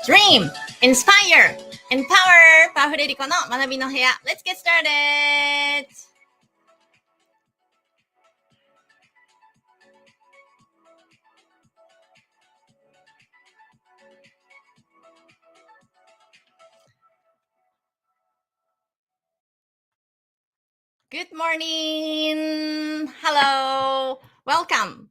Dream, Inspire, Empower! パワフルえりこの学びの部屋。Let's get started! Good morning! Hello! Welcome!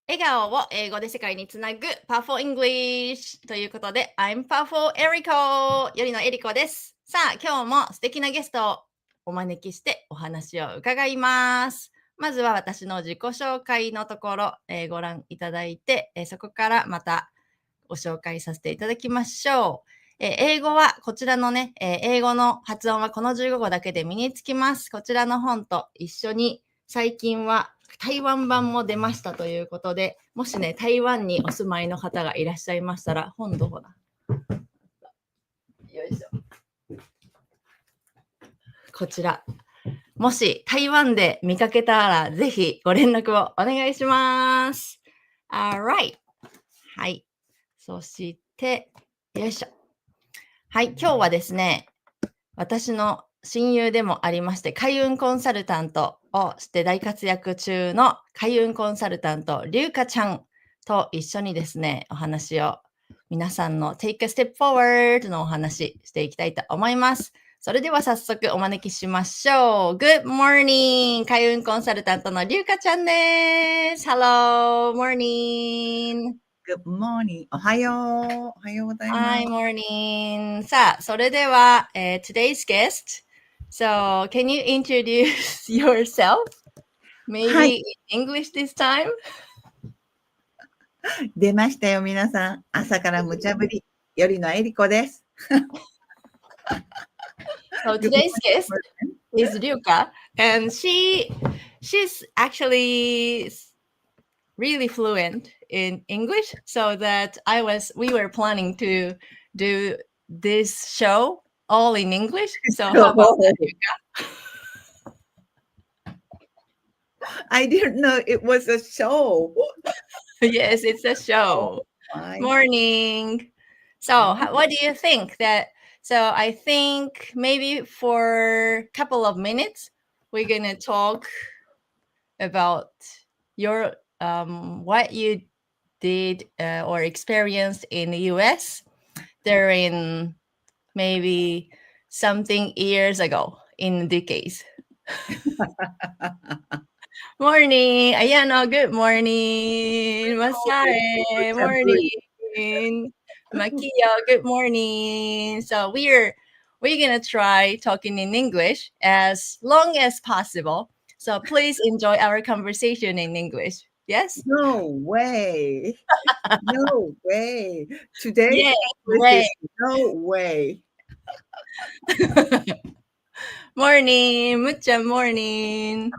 笑顔を英語で世界につなぐ Powerful English ということで I'm Powerful ERIKO よりのえりこです。さあ今日も素敵なゲストをお招きしてお話を伺います。まずは私の自己紹介のところ、ご覧いただいて、そこからまたご紹介させていただきましょう。英語はこちらのね、英語の発音はこの15語だけで身につきます。こちらの本と一緒に最近は台湾版も出ましたということで、もしね、台湾にお住まいの方がいらっしゃいましたら、本どこだ？よいしょ。こちら。もし台湾で見かけたら、ぜひご連絡をお願いします。Alright。はい。そして、よいしょ。はい。今日はですね、私の親友でもありまして、開運コンサルタントをして大活躍中の開運コンサルタント、Ryukaちゃんと一緒にですね、お話を皆さんの Take a Step Forward のお話していきたいと思います。それでは早速お招きしましょう。Good morning! 開運コンサルタントのRyukaちゃんです。Hello! Morning!Good morning. おはよう。おはようございます。Hi, morning. さあ、それでは、today's guest.So, can you introduce yourself? Maybe in English this time? 出ましたよ、皆さん。朝から無茶ぶり、よりのえりこです。So, today's guest is Ryuka, and she's actually really fluent in English, so that we were planning to do this show all in English. So, how about that, Ryuka? I didn't know it was a show. Yes, it's a show. Morning. So, what do you think So, I think maybe for a couple of minutes, we're going to talk about your what you did or experienced in the US during maybe something years ago in decades. Morning, Ayano, good morning. Masae, morning. Makiyo, good morning. So we're gonna try talking in English as long as possible. So please enjoy our conversation in English. Yes? No way. No way. Today, yeah, way. No way. Morning, mucha morning.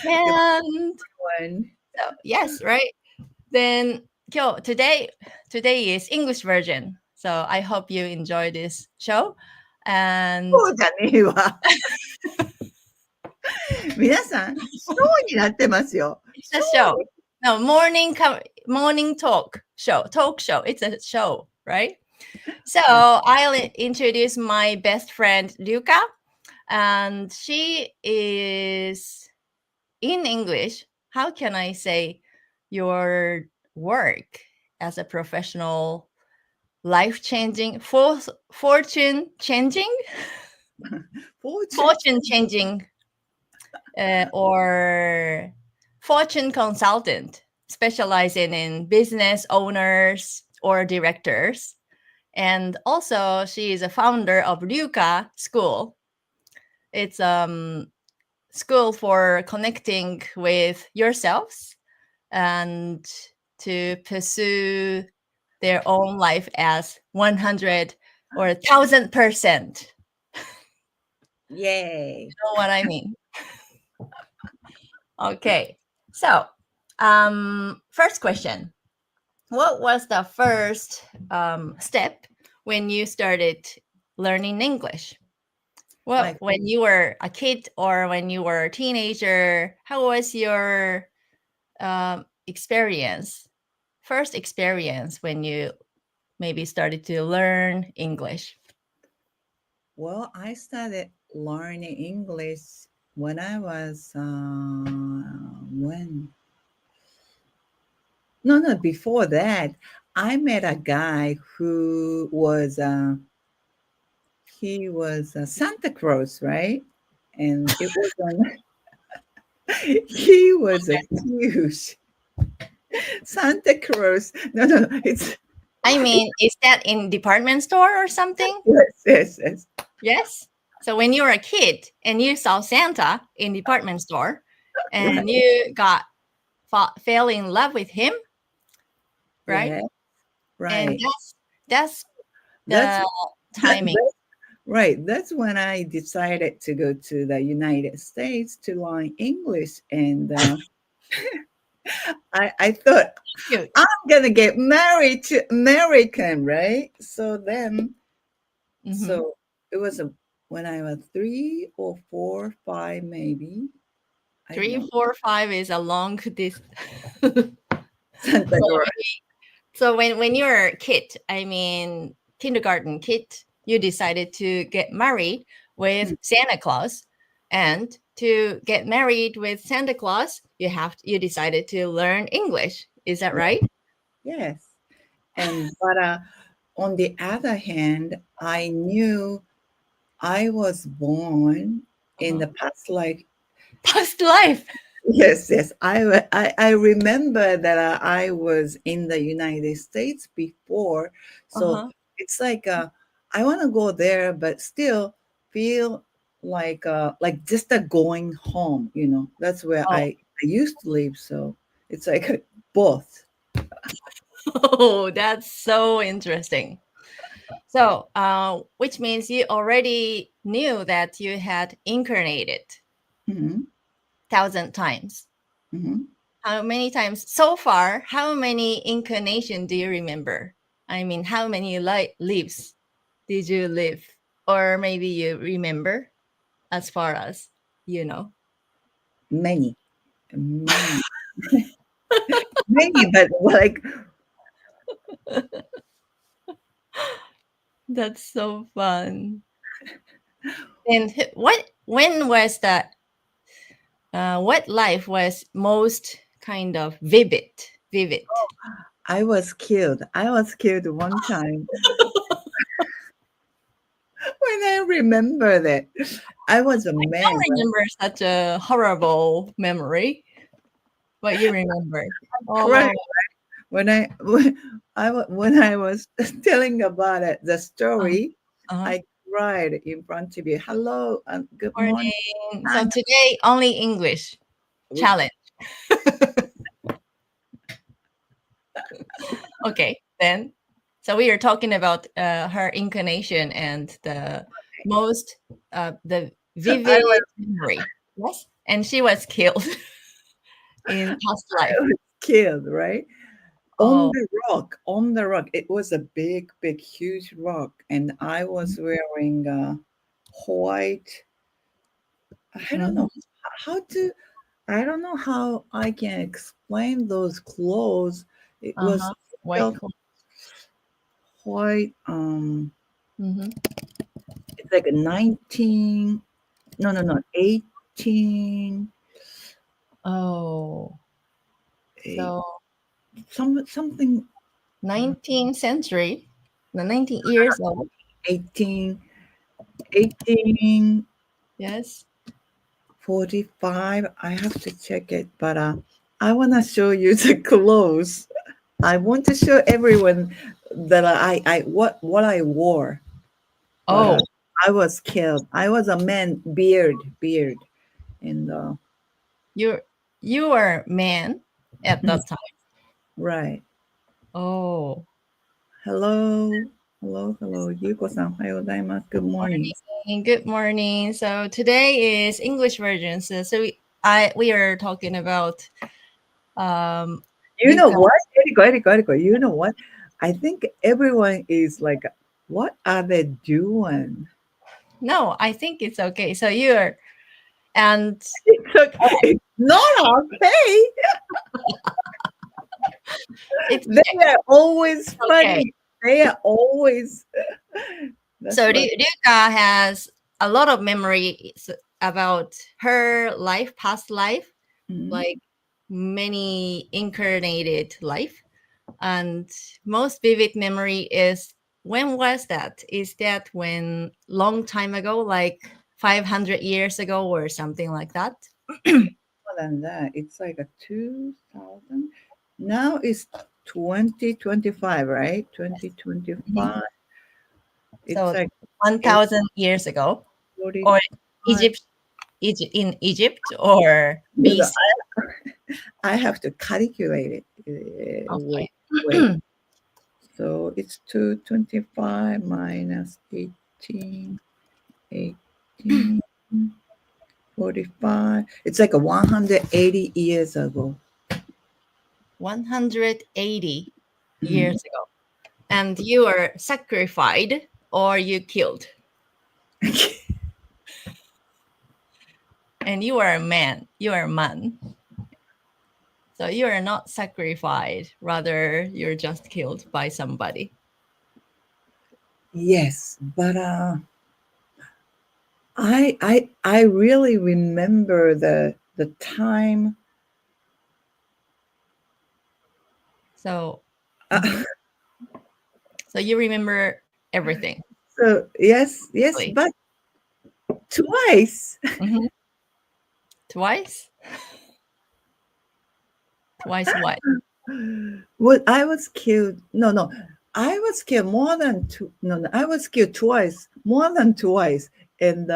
And One. so, yes, right. Then today is English version. So I hope you enjoy this show. And そうじゃねえわ。皆さん、ショーになってますよ。 it's a show. No, morning talk show. It's a show, right? So I'll introduce my best friend Ryuka, and she is in English. How can I say your work as a professional, life-changing, fortune-changing, fortune-changing, or fortune consultant, specializing in business owners or directors. And also, she is a founder of Ryuka School. It's school for connecting with yourselves and to pursue their own life as 100 or 1,000%. Yay. You know what I mean? Okay. So, first question. What was the first step when you started learning English? Well, when you were a kid or when you were a teenager, how was your experience? First experience when you maybe started to learn English? Well, I started learning English when I was before that. I met a guy who was he was Santa Claus, right? And it was he was a huge Santa Claus. No, it's I mean, is that in department store or something? yes. Yes. So when you were a kid and you saw Santa in department store and Right. you fell in love with him, right? Yeah, right. And that's That's the timing. right. That's when I decided to go to the United States to learn English, and I thought Cute. I'm gonna get married to American, right? So then, so it was when I was 3 or 4, 5, maybe. 3, 4, 5 is a long distance. Santa Claus. So when you're a kid, I mean kindergarten kid, you decided to get married with Santa Claus, and to get married with Santa Claus, you decided to learn English. Is that right? Yes, but on the other hand, I knew I was born in the past life. Past life. Yes. I remember that I was in the United States before, so it's like I want to go there, but still feel like just going home. That's where I used to live. So it's like both. Oh, that's so interesting. So, which means you already knew that you had incarnated 1,000 times. How many times so far? How many incarnations do you remember? I mean, how many lives did you live? Or maybe you remember as far as you know? Many, many, but like That's so fun. And when was that? What life was most kind of vivid? I was killed one time. When I remember that, I was a man. I don't remember such a horrible memory, but you remember. Oh my. When I was telling about it, the story, I cried in front of you. Hello and good morning. So today only English challenge. Okay, then. So we are talking about her incarnation and the most the I vivid was, memory. Yes, and she was killed in past I life. was killed, right? Oh, On the rock. It was a big, big, huge rock, and I was wearing white. I don't know mhm. how to. I don't know how I can explain those clothes. It was White felt clothes. white. Mhm. It's like a 19. No, 18. Oh, so Something 19th century, the 19 years old. 18, 18. Yes. 45. I have to check it, but I want to show you the clothes. I want to show everyone that what I wore. But Oh, I was killed. I was a man, beard, and you were man at that time. right. Oh, Hello, hello. Yuko-san, おはようございます. Good morning. good morning. So today is English version. So we are talking about You know Ryuka. what, Eriko, you know what? I think everyone is like, what are they doing? No, I think it's okay. So you're and It's okay. Not okay. it's They are always okay. funny. They are always. That's So what. Ryuka has a lot of memories about her life, past life, Mhm. like many incarnated life. And most vivid memory is when was that? Is that when long time ago, like 500 years ago or something like that? More than that, it's like a 2000. Now it's 2025, right? 2025. It's So like 1,000 years ago, 845. or in Egypt, or BC. I have to calculate it. Okay. Wait. So it's 225 minus 18, 18, 45. It's like a 180 years ago. 180 Mhm. years ago. And you were sacrificed or you killed. And you are a man. You are a man. So you are not sacrificed, rather you're just killed by somebody. Yes, but I really remember the time. So Uh, so you remember everything. so yes, Really. but twice. Mhm. Twice? Twice what? Well, I was killed. No. I was killed more than two. No, I was killed twice, more than twice. And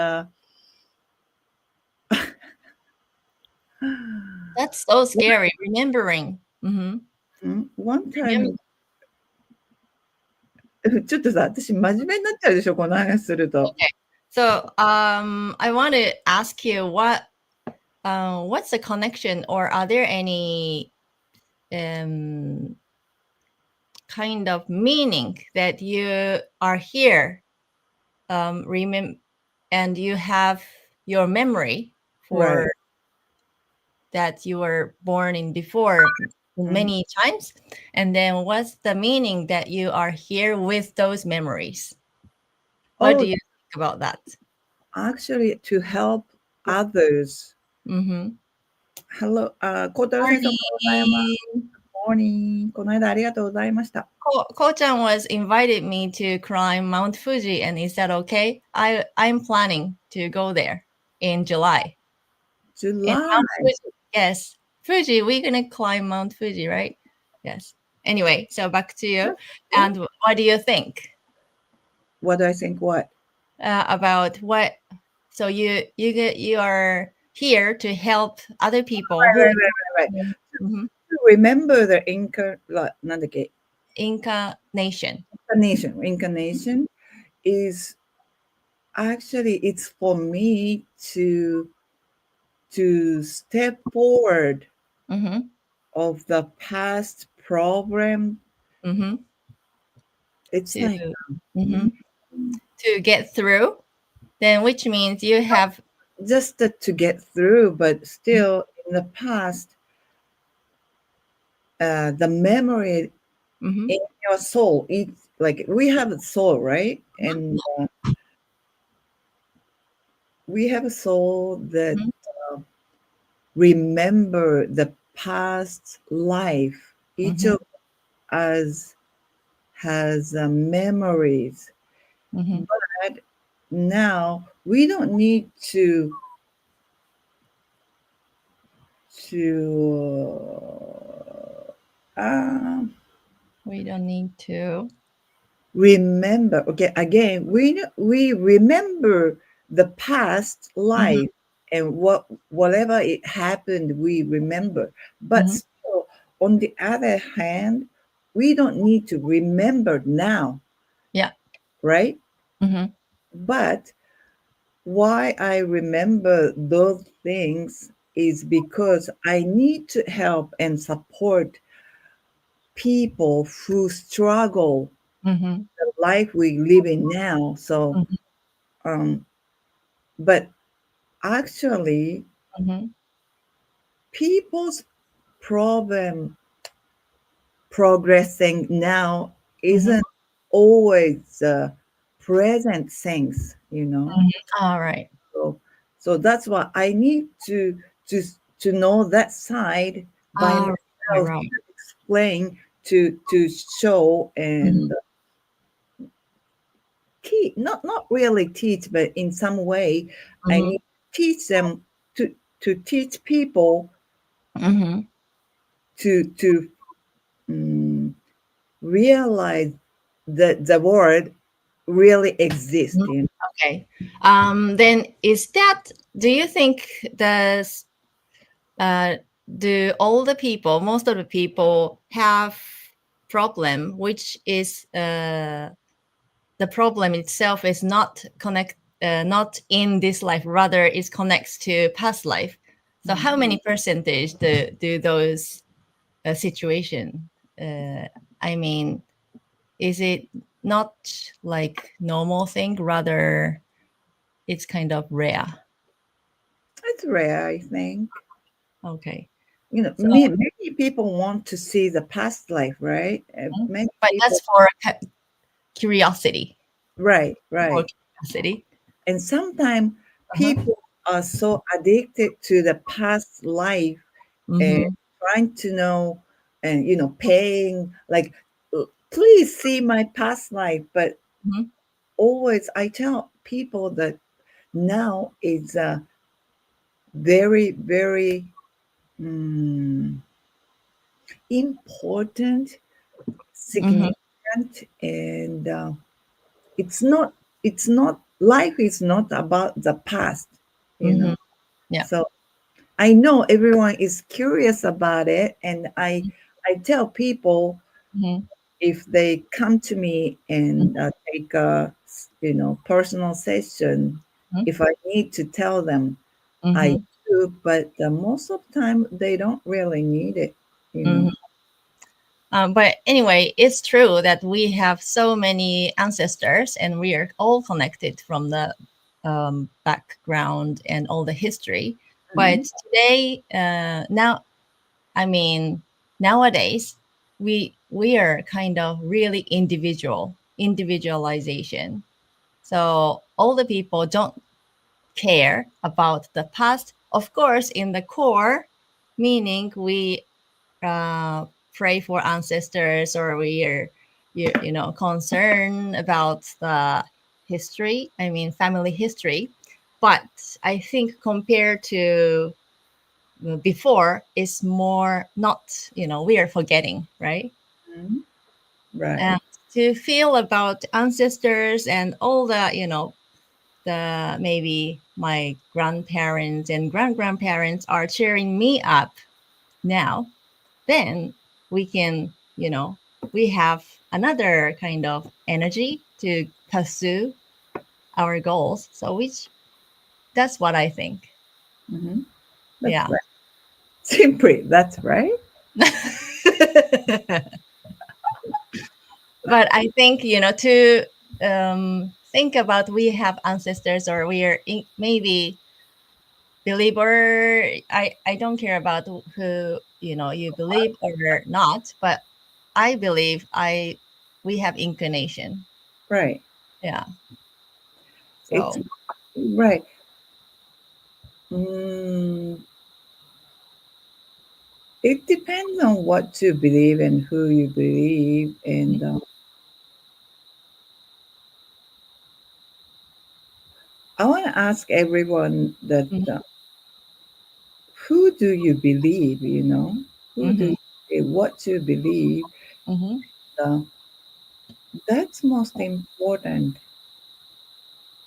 That's so scary, remembering. one Remember. time, ちょっとさ、私真面目になっちゃうでしょ、この話すると。 Okay. So I want to ask you what's the connection, or are there any kind of meaning that you are here, and you have your memory for Right. that you were born in before many times, and then what's the meaning that you are here with those memories? What do Oh, you think about that? actually, to help others. Mm-hmm. Hello, 孝太郎先生、おはようございます。Morning. この間ありがとうございました。Ko-chan was invited me to climb Mount Fuji, and is that okay? I'm planning to go there in July. In July. Mount Fuji. Yes. Fuji, we're gonna climb Mount Fuji, right? Yes. Anyway, so back to you. And what do you think What do I think? What? about what? So you are here to help other people who Right. Mhm. Remember the なんだっけ? Incarnation. Incarnation is Actually, it's for me to step forward Mm-hmm. of the past problem. Mm-hmm. It's To like mm-hmm. mm, to get through, then which means you have just to get through, but still in the past, the memory mm-hmm. in your soul. It's like we have a soul, right? And we have a soul that Mm-hmm. remember the past life. Each Mm-hmm. of us has memories, Mm-hmm. but now we don't need to We don't need to. remember. Okay, again, we remember the past Mm-hmm. life and whatever it happened, we remember. But Mm-hmm. still, on the other hand, we don't need to remember now, Yeah. right? Mm-hmm. But why I remember those things is because I need to help and support people who struggle Mm-hmm. the life we live in now. So, Mm-hmm. um, but actually, Mm-hmm. people's problem progressing now Mm-hmm. isn't always present things, you know. Mm-hmm. All right. So, so that's why I need to to know that side by All right. myself Right. to explain to show Mm-hmm. and teach, not really teach, but in some way I Mm-hmm. need to teach them to teach people Mm-hmm. to um, realize that the world really exists. You know? Okay. Then is that? Do you think does uh, do all the people, most of the people, have problem, which is the problem itself is not not in this life, rather it connects to past life. So how Mhm. many percentage do those situation? I mean, is it not like normal thing? Rather, it's kind of rare. It's rare, I think. Okay. You know, So, many people want to see the past life, right? Many but that's people, for curiosity. right, For right. curiosity. And sometimes Uh-huh. people are so addicted to the past life and Mm-hmm. trying to know and, paying like, please see my past life. But Mm-hmm. always I tell people that now is very, very mm, important, Mm-hmm. significant, and it's not life is not about the past, you Mm-hmm. know. Yeah. So I know everyone is curious about it, and I tell people Mm-hmm. if they come to me and take a personal session, if I need to tell them, I Mm-hmm. do, but most of the time they don't really need it, you Mm-hmm. know. But anyway, it's true that we have so many ancestors and we are all connected from the background and all the history. But Mhm. today, now, I mean, nowadays, we are kind of really individualization. So all the people don't care about the past. Of course, in the core, meaning we uh, pray for ancestors or we are concerned about the history, I mean family history. But I think compared to before is more not, we are forgetting, right? Mhm. Right. And to feel about ancestors and all the the maybe my grandparents and grandparents are cheering me up now, then we can, we have another kind of energy to pursue our goals. So that's what I think. Mm-hmm. That's Yeah. right. Simply, that's right. But I think, to think about, we have ancestors, or we are maybe believer. I don't care about who you believe or not, but I believe we have inclination. Right. Yeah. It's So right. Mm, it depends on what you believe and who you believe, and I want to ask everyone that who do you believe? Who do what you believe? Uh, that's most important.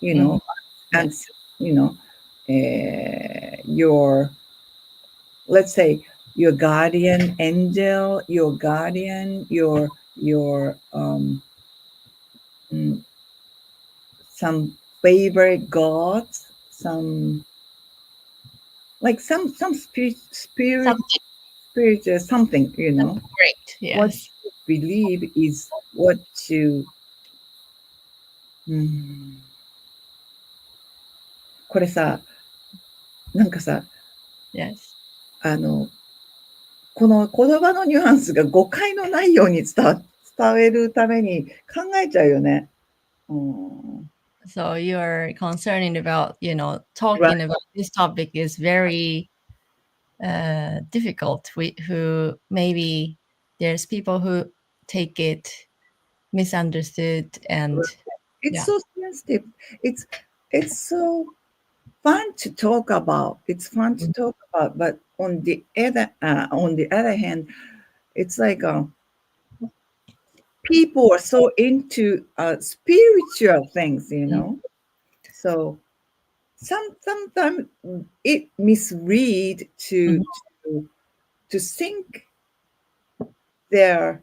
You know, and Yes. Your, let's say, your guardian angel, your guardian, your mm, some favorite gods, some like some Something spiritual something, great. what Yes. you believe is what you これさ、なんかさ、 Yes. この言葉のニュアンスが誤解のないように伝えるために考えちゃうよね。So you're concerned about, talking Right. about this topic is very difficult. Who maybe there's people who take it misunderstood, and It's so sensitive. It's so fun to talk about. It's fun to talk about, but on the other hand, it's like people are so into spiritual things, So sometimes it misread to think their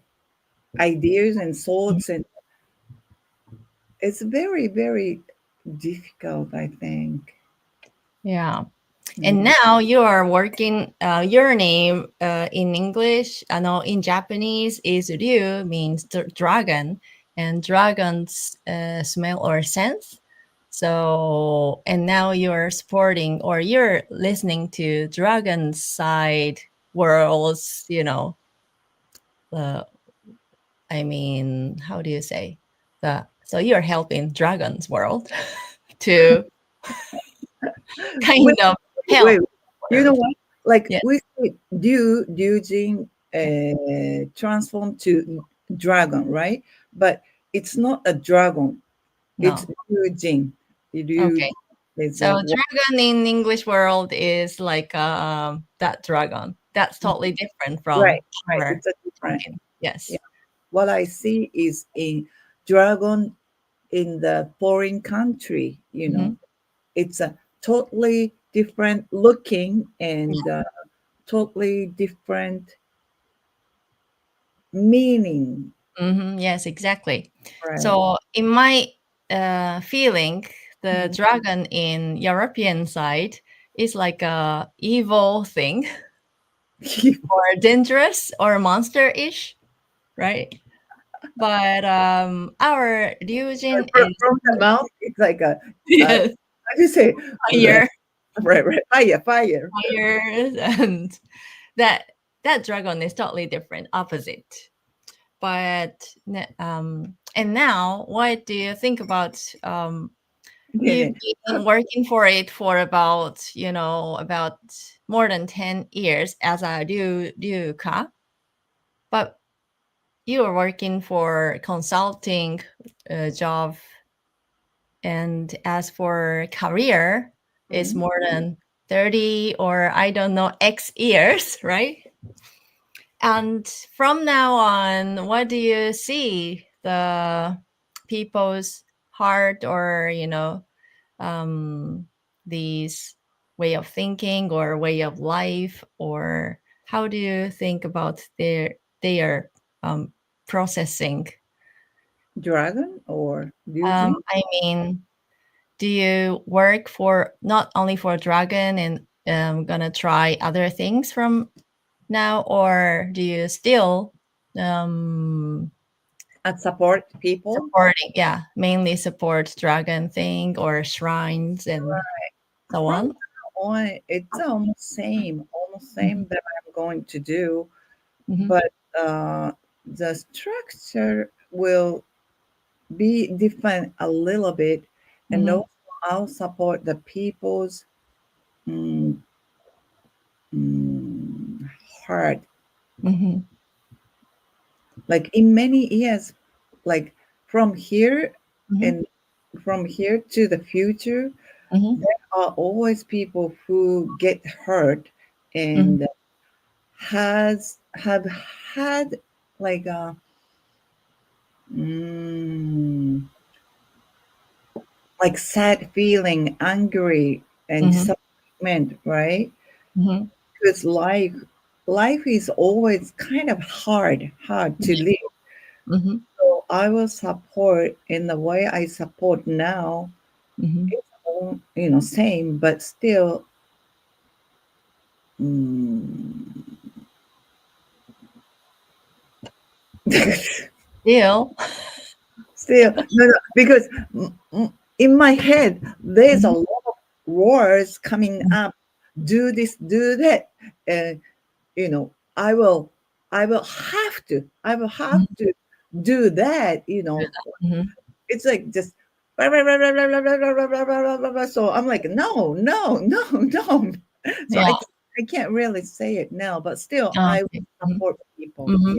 ideas and thoughts, and it's very, very difficult, I think. Yeah. And now you are working, your name in English, in Japanese is Ryu, means dragon, and dragons smell or sense. So, and now you're supporting, or you're listening to dragon side worlds, how do you say? So you're helping dragons world to kind of help. Wait, you know what? Like Yeah. we say, Ryujin transform to dragon, right? But it's not a dragon. It's No. Ryujin. Okay. So dragon in English world is like that dragon. That's totally different from right. our It's a different. talking. Yes. Yeah. What I see is a dragon in the foreign country. It's a totally different looking and totally different meaning. Yes, exactly. Right. So in my feeling, the dragon in European side is like a evil thing or dangerous or monster-ish, right? But our Ryujin is From the mouth, it's like a yes, how do you say fire, fire, fire. and that dragon is totally different, opposite. But and now, what do you think about you've been working for it for about about more than 10 years as a Ryuka, but you are working for consulting job, and as for career, it's more than 30 or I don't know X years, right? And from now on, what do you see the people's heart, or these way of thinking or way of life, or how do you think about their processing? Dragon or Ryujin? I mean, do you work for not only for Dragon and gonna try other things from now, or do you still And support people? supporting, mainly support Dragon thing or shrines and so on? It's almost same that I'm going to do, Mhm. but the structure will be different a little bit, and Mhm. also I'll support the people's heart. Mhm. Like in many years, like from here Mhm. and from here to the future, Mhm. there are always people who get hurt and have had like a like sad feeling, angry and Mhm. disappointment, right? Mhm. Because life is always kind of hard to live. Mhm. So I will support in the way I support now. Mhm. It's all, same, but still, mm, Still. still, no, because in my head, there's a lot of words coming up. Do this, do that. I will have to. I will have to do that. Mhm. It's like just. So I'm like, no, no, no, no. So Yeah. I can't really say it now, but still, I Okay. will support people. Mhm.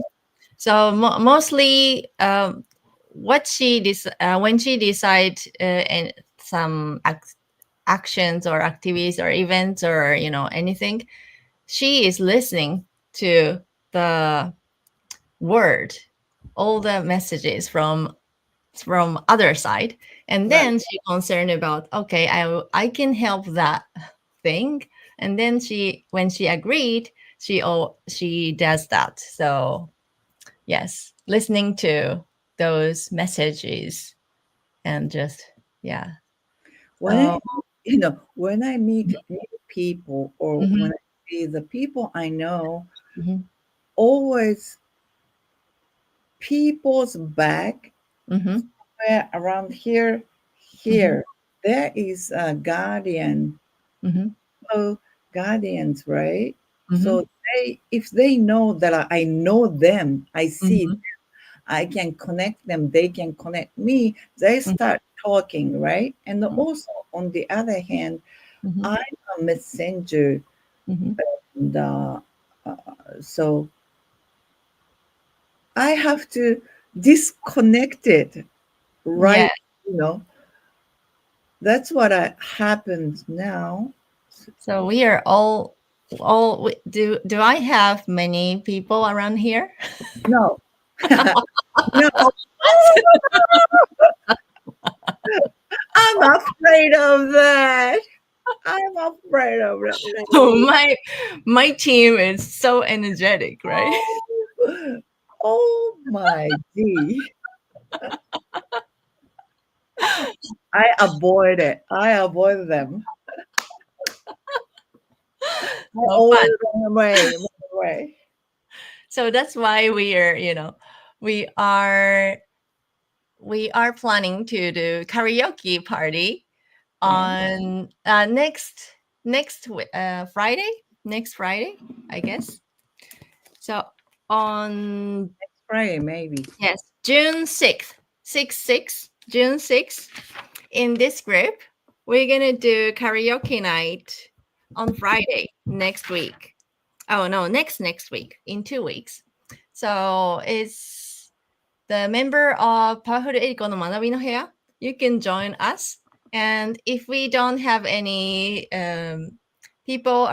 So mostly, what when she decide and some actions or activities or events or anything, she is listening to the word, all the messages from other side, and Right. then she concerned about, okay, I can help that thing, and then when she agreed, she does that. So yes, listening to those messages and just When so when I meet new people or when mhm, I see the people I know, mhm, always people's back mhm, where around here, mhm, there is a guardian, mhm, oh, guardians, right? mhm, So if they know that I know them, I see, mhm, I can connect them, they can connect me, they start talking, right? And mhm, also on the other hand, mhm, I'm a messenger, mhm. and so I have to disconnect it, Yeah. right? You know, that's what happens now. So we are all. Do I have many people around here? No, no, I'm afraid of that. I'm afraid of that, Oh, lady. my team is so energetic, right? Oh, oh my gee. I avoid it. I avoid them. I So fun. always run away, run away. So that's why we are planning to do karaoke party Oh, on Friday, next Friday, I guess. So on Friday, maybe. yes, June 6th, 6 in this group, we're gonna do karaoke night on Friday next week. Oh no, next week, in 2 weeks. So it's the member of パワフルえりこの学びの部屋. You can join us. And if we don't have any people,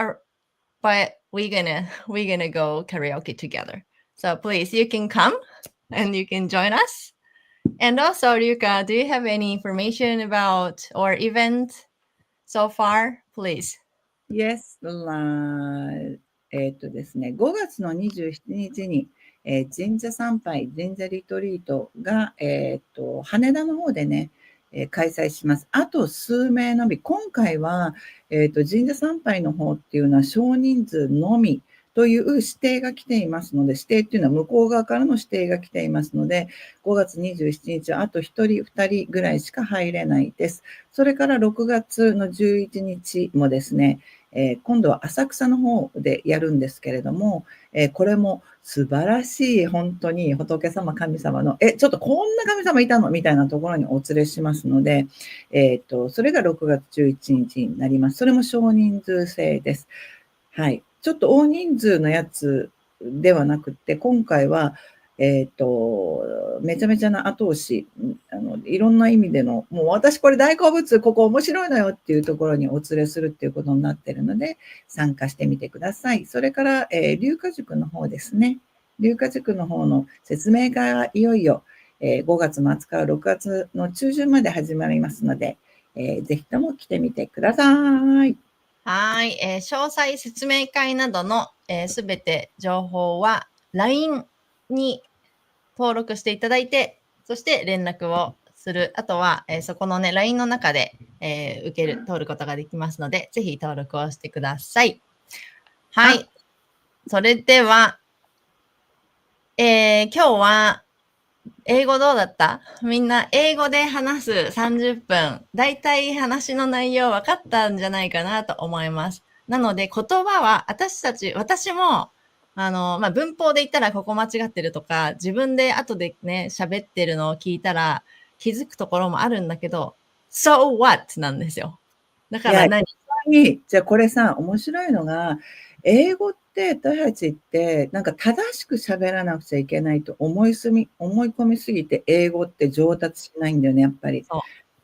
but we're gonna go karaoke together. So please, you can come and you can join us. And also, Ryuka, do you have any information about our event so far? Please. Yes, ですね、5月の27日に、神社参拝、神社リトリートが、羽田の方でね、開催します。あと数名のみ、今回は、神社参拝の方っていうのは少人数のみという指定が来ていますので、指定っていうのは向こう側からの指定が来ていますので、5月27日はあと1人、2人ぐらいしか入れないです。それから6月の11日もですね、今度は浅草の方でやるんですけれども、これも素晴らしい本当に仏様神様のちょっとこんな神様いたのみたいなところにお連れしますので、それが6月11日になります。それも少人数制です。はい。ちょっと大人数のやつではなくて、今回はめちゃめちゃな後押し、いろんな意味での、もう私これ大好物、ここ面白いのよっていうところにお連れするっていうことになっているので、参加してみてください。それから、Ryuka塾の方ですね。Ryuka塾の方の説明会はいよいよ、5月末から6月の中旬まで始まりますので、ぜひとも来てみてください。はい、詳細説明会などのすべて情報は LINE に登録していただいて、そして連絡をする。あとは、そこのね、LINE の中で、通ることができますので、ぜひ登録をしてください。はい。それでは、今日は、英語どうだった？みんな英語で話す30分。だいたい話の内容分かったんじゃないかなと思います。なので言葉は私も、文法で言ったらここ間違ってるとか、自分で後でね、喋ってるのを聞いたら気づくところもあるんだけど、so what なんですよ。だから何？じゃあこれさ、面白いのが、英語って私たちってなんか正しく喋らなくちゃいけないと思い込みすぎて英語って上達しないんだよね、やっぱり。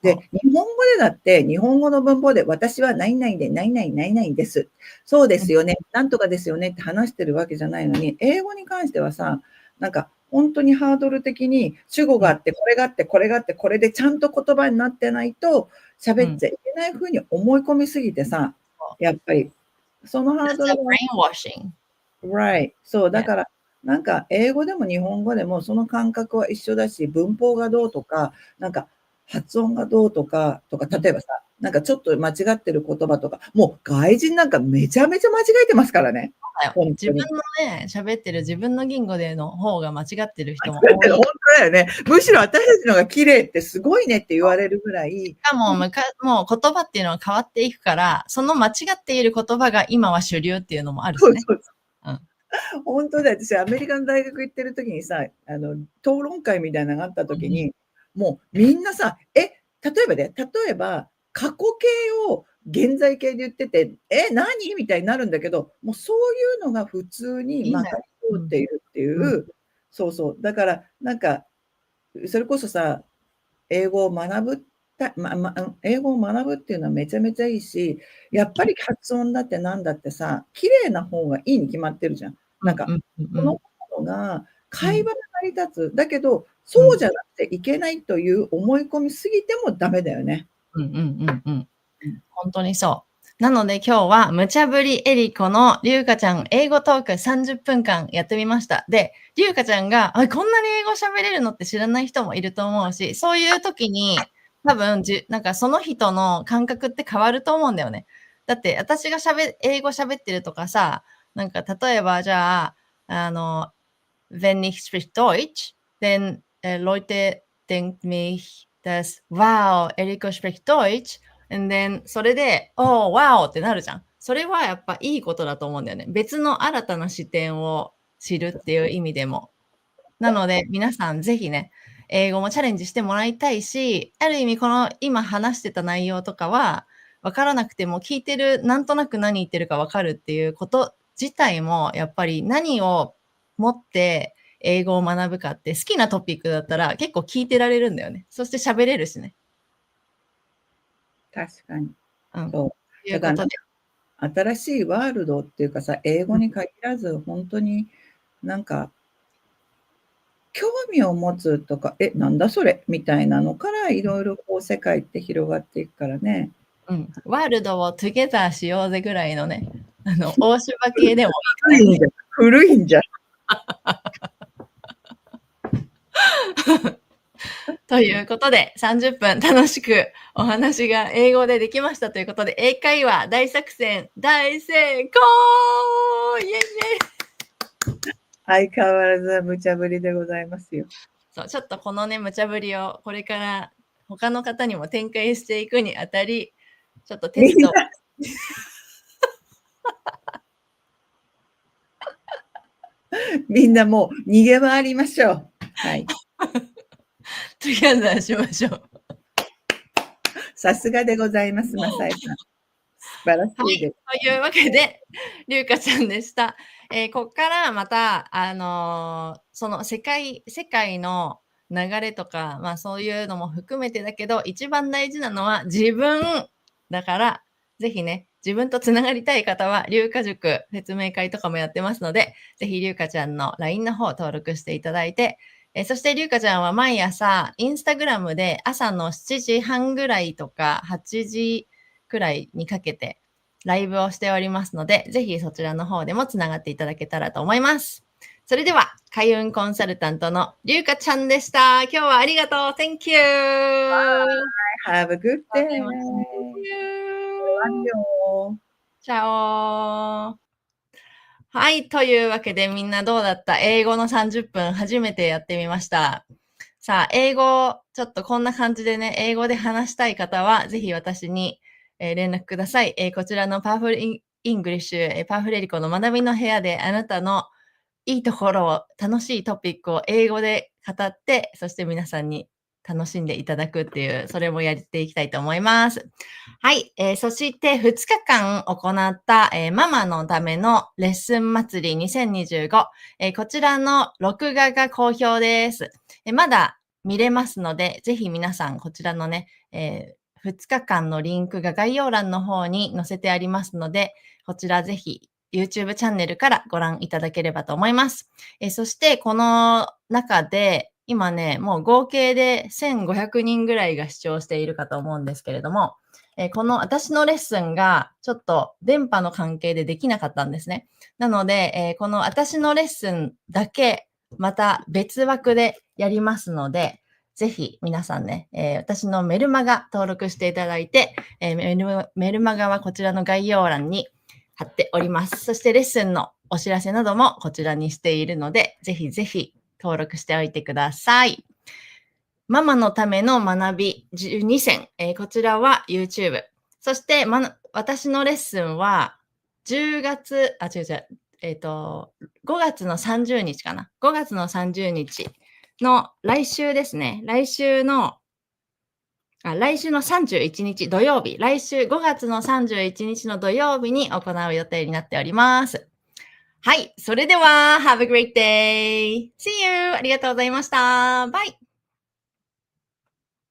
で、日本語でだって、日本語の文法で私は何々で何々何々です。そうですよね。なんとかですよねって話してるわけじゃないのに、英語に関してはさ、なんか本当にハードル的に主語があって、これがあって、これがあって、これでちゃんと言葉になってないと喋っちゃいけない風に思い込みすぎてさ、やっぱりそのハードルが。Right。そう、だから、なんか英語でも日本語でもその感覚は一緒だし、文法がどうとか、なんか発音がどうとか、例えばさ、なんかちょっと間違ってる言葉とか、もう外人なんかめちゃめちゃ間違えてますからね。自分のね、喋ってる自分の言語での方が間違ってる人も多い。本当だよね。むしろ私たちのが綺麗ってすごいねって言われるぐらい。しかももう言葉っていうのは変わっていくから、その間違っている言葉が今は主流っていうのもあるしね。本当だよ。私アメリカの大学行ってる時にさ、討論会みたいなのがあった時に、もうみんなさ、例えば過去形を現在形で言ってて、何みたいになるんだけど、もうそういうのが普通にまかり通っているっていう、そうそう。だからなんかそれこそさ、英語を学ぶ英語を学ぶっていうのはめちゃめちゃいいし、やっぱり発音だってなんだってさ、綺麗な方がいいに決まってるじゃん。なんか、このことが会話が成り立つ。だけど、そうじゃなくていけないという思い込みすぎてもダメだよね。本当にそう。なので今日は無茶ぶりえりこのRyukaちゃん英語トーク30分間やってみました。で、Ryukaちゃんがこんなに英語喋れるのって知らない人もいると思うし、そういう時に多分なんかその人の感覚って変わると思うんだよね。だって私が英語喋ってるとかさ、なんか例えばじゃあ、wenn ich spricht Deutsch, then Leute denken mich, dass wow, Eriko spricht Deutsch.And then それで、wow ってなるじゃん。それはやっぱいいことだと思うんだよね。別の新たな視点を知るっていう意味でも。なので皆さんぜひね、英語もチャレンジしてもらいたいし、ある意味この今話してた内容とかは分からなくても聞いてる、なんとなく何言ってるか分かるっていうこと自体もやっぱり何を持って英語を学ぶかって好きなトピックだったら結構聞いてられるんだよね。そして喋れるしね。確かに。そう。だから新しいワールドっていうかさ、英語に限らず、本当になんか、興味を持つとか、なんだそれみたいなのからいろいろこう世界って広がっていくからね。ワールドをトゥゲザーしようぜぐらいのね、大芝系でもいい、ね。古いんじゃん。ということで、30分楽しくお話が英語でできましたということで、英会話大作戦大成功イエイイエイ。相変わらず無茶ぶりでございますよ。そう、ちょっとこのね、無茶ぶりをこれから他の方にも展開していくにあたり、ちょっとテストを。みんなもう逃げ回りましょう。はい。トゥギャザーしましょう。さすがでございます、マサイさん。素晴らしいです。はい、というわけで、Ryukaちゃんでした。ここからまた、その世界の流れとか、まあそういうのも含めてだけど、一番大事なのは自分だから、ぜひね、自分とつながりたい方は、Ryuka塾説明会とかもやってますので、ぜひRyukaちゃんの LINE の方登録していただいて、そしてRyukaちゃんは毎朝、インスタグラムで朝の7時半ぐらいとか、8時くらいにかけて、ライブをしておりますので、ぜひそちらの方でもつながっていただけたらと思います。それでは、開運コンサルタントのRyukaちゃんでした。今日はありがとう。Thank you. Have a good day. Thank you. チャオ。はい。というわけでみんなどうだった？英語の30分初めてやってみました。さあ、英語、ちょっとこんな感じでね、英語で話したい方は、ぜひ私に連絡ください。こちらのパワフルイングリッシュ、パワフルエリコの学びの部屋であなたのいいところを、楽しいトピックを英語で語って、そして皆さんに楽しんでいただくっていう、それもやっていきたいと思います。はい。そして2日間行った、ママのためのレッスン祭り2025、こちらの録画が好評です。まだ見れますので、ぜひ皆さんこちらのね、2日間のリンクが概要欄の方に載せてありますので、こちらぜひ YouTube チャンネルからご覧いただければと思います。そしてこの中で、今ね、もう合計で1500人ぐらいが視聴しているかと思うんですけれども、この私のレッスンがちょっと電波の関係でできなかったんですね。なので、この私のレッスンだけまた別枠でやりますので、ぜひ皆さんね、私のメルマガ登録していただいて、メルマガはこちらの概要欄に貼っております。そしてレッスンのお知らせなどもこちらにしているので、ぜひぜひ登録しておいてください。ママのための学び12選、こちらは YouTube。そして、私のレッスンは5月の30日かな。5月の30日の来週ですね。来週の31日土曜日、来週5月の31日の土曜日に行う予定になっております。はい。それでは、Have a great day! See you! ありがとうございました。バイ